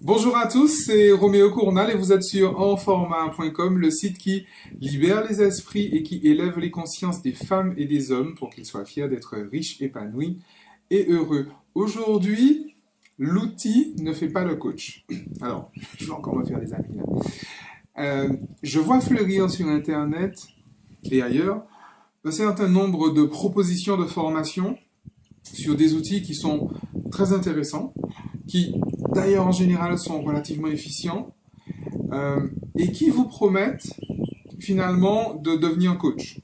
Bonjour à tous, c'est Roméo Cournal et vous êtes sur enformat.com, le site qui libère les esprits et qui élève les consciences des femmes et des hommes pour qu'ils soient fiers d'être riches, épanouis et heureux. Aujourd'hui, l'outil ne fait pas le coach. Alors, je vais encore me faire des amis là. Je vois fleurir sur Internet et ailleurs un certain nombre de propositions de formation sur des outils qui sont très intéressants, qui d'ailleurs en général sont relativement efficients et qui vous promettent finalement de devenir coach.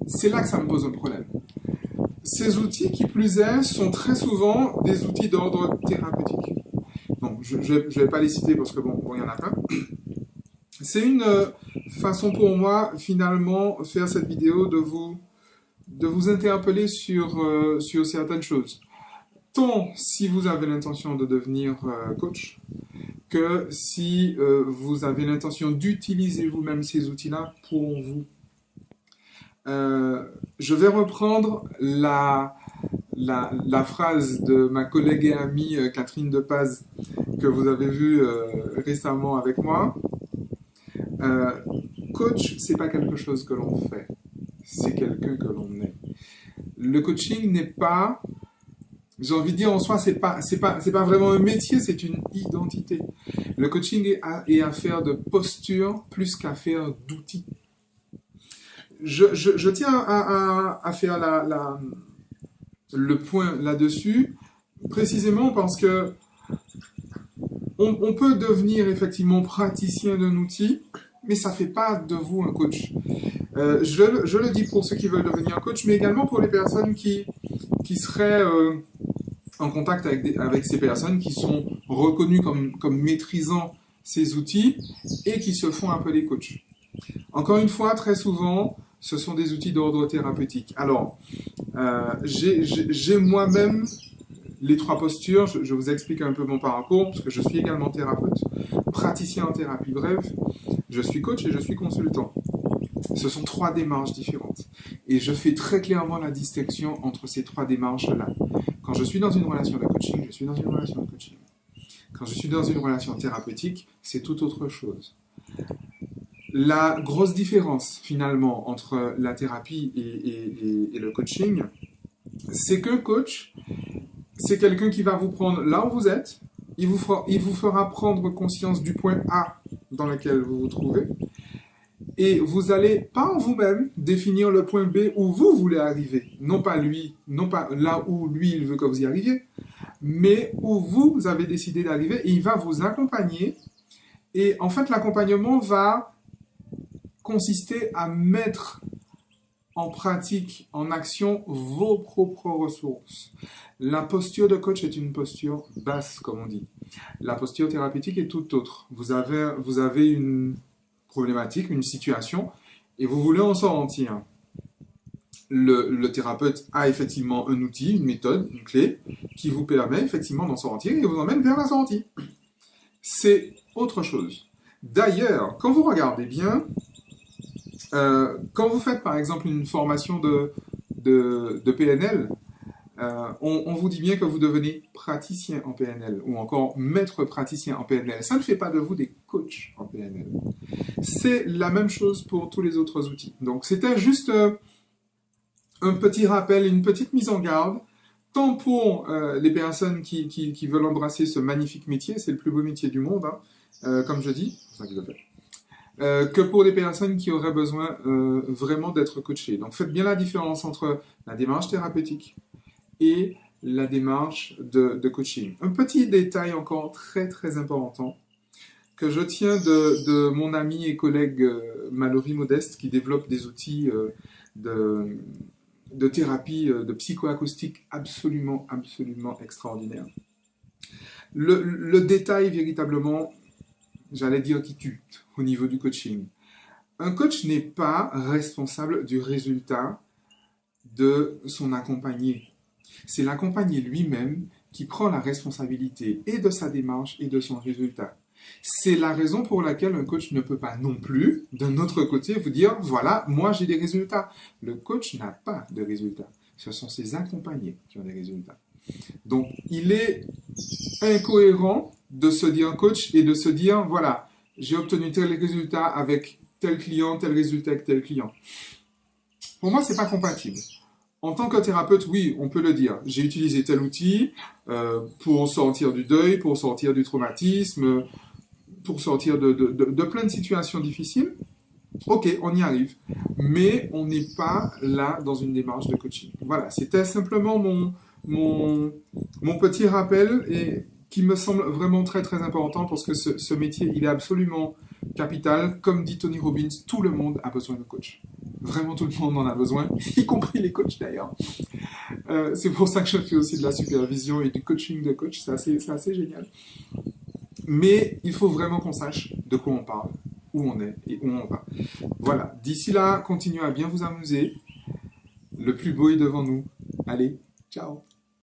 C'est là que ça me pose un problème. Ces outils, qui plus est, sont très souvent des outils d'ordre thérapeutique. Donc, je ne vais pas les citer parce que bon, il y en a plein. C'est une façon pour moi, finalement, faire cette vidéo de vous interpeller sur certaines choses. Tant si vous avez l'intention de devenir coach, que si vous avez l'intention d'utiliser vous-même ces outils-là pour vous. Je vais reprendre la phrase de ma collègue et amie Catherine Depaz, que vous avez vue récemment avec moi. Coach, c'est pas quelque chose que l'on fait, c'est quelqu'un que l'on est. Le coaching n'est pas, j'ai envie de dire en soi, c'est pas vraiment un métier, c'est une identité. Le coaching est affaire de posture plus qu'affaire d'outils. Je tiens à faire le point là-dessus, précisément parce que on peut devenir effectivement praticien d'un outil, mais ça ne fait pas de vous un coach. Je le dis pour ceux qui veulent devenir coach, mais également pour les personnes qui seraient en contact avec ces personnes qui sont reconnues comme maîtrisant ces outils et qui se font appeler coach. Encore une fois, très souvent, ce sont des outils d'ordre thérapeutique. Alors, j'ai moi-même les trois postures. Je vous explique un peu mon parcours, parce que je suis également thérapeute, praticien en thérapie brève, je suis coach et je suis consultant. Ce sont trois démarches différentes. Et je fais très clairement la distinction entre ces trois démarches-là. Quand je suis dans une relation de coaching, je suis dans une relation de coaching. Quand je suis dans une relation thérapeutique, c'est tout autre chose. La grosse différence, finalement, entre la thérapie et le coaching, c'est qu'un coach, c'est quelqu'un qui va vous prendre là où vous êtes, il vous fera prendre conscience du point A dans lequel vous vous trouvez, et vous allez, pas en vous-même, définir le point B où vous voulez arriver. Non pas là où lui, il veut que vous y arriviez, mais où vous avez décidé d'arriver, et il va vous accompagner. Et en fait, l'accompagnement va consister à mettre en pratique, en action, vos propres ressources. La posture de coach est une posture basse, comme on dit. La posture thérapeutique est tout autre. Vous avez une problématique, une situation, et vous voulez en sortir. Le thérapeute a effectivement un outil, une méthode, une clé, qui vous permet effectivement d'en sortir et vous emmène vers la sortie. C'est autre chose. D'ailleurs, quand vous regardez bien, quand vous faites par exemple une formation de PNL, on vous dit bien que vous devenez praticien en PNL ou encore maître praticien en PNL. Ça ne fait pas de vous des coachs en PNL. C'est la même chose pour tous les autres outils. Donc c'était juste un petit rappel, une petite mise en garde, tant pour les personnes qui veulent embrasser ce magnifique métier, c'est le plus beau métier du monde, hein, comme je dis, c'est ça que je le fais. Que pour les personnes qui auraient besoin vraiment d'être coachées. Donc faites bien la différence entre la démarche thérapeutique et la démarche de coaching. Un petit détail encore très très important que je tiens de mon ami et collègue Mallory Modeste, qui développe des outils de thérapie, de psychoacoustique absolument extraordinaires. Le détail véritablement, j'allais dire qui tue au niveau du coaching. Un coach n'est pas responsable du résultat de son accompagné. C'est l'accompagné lui-même qui prend la responsabilité et de sa démarche et de son résultat. C'est la raison pour laquelle un coach ne peut pas non plus, d'un autre côté, vous dire « Voilà, moi j'ai des résultats ». Le coach n'a pas de résultats. Ce sont ses accompagnés qui ont des résultats. Donc, il est incohérent de se dire coach et de se dire, voilà, j'ai obtenu tel résultat avec tel client, tel résultat avec tel client. Pour moi, c'est pas compatible. En tant que thérapeute, oui, on peut le dire. J'ai utilisé tel outil pour sortir du deuil, pour sortir du traumatisme, pour sortir de plein de situations difficiles. Ok, on y arrive. Mais on n'est pas là dans une démarche de coaching. Voilà, c'était simplement mon petit rappel et qui me semble vraiment très très important parce que ce métier, il est absolument capital. Comme dit Tony Robbins, tout le monde a besoin de coach. Vraiment tout le monde en a besoin, y compris les coachs d'ailleurs. C'est pour ça que je fais aussi de la supervision et du coaching de coach, c'est assez génial. Mais il faut vraiment qu'on sache de quoi on parle, où on est et où on va. Voilà, d'ici là, continuez à bien vous amuser. Le plus beau est devant nous. Allez, ciao!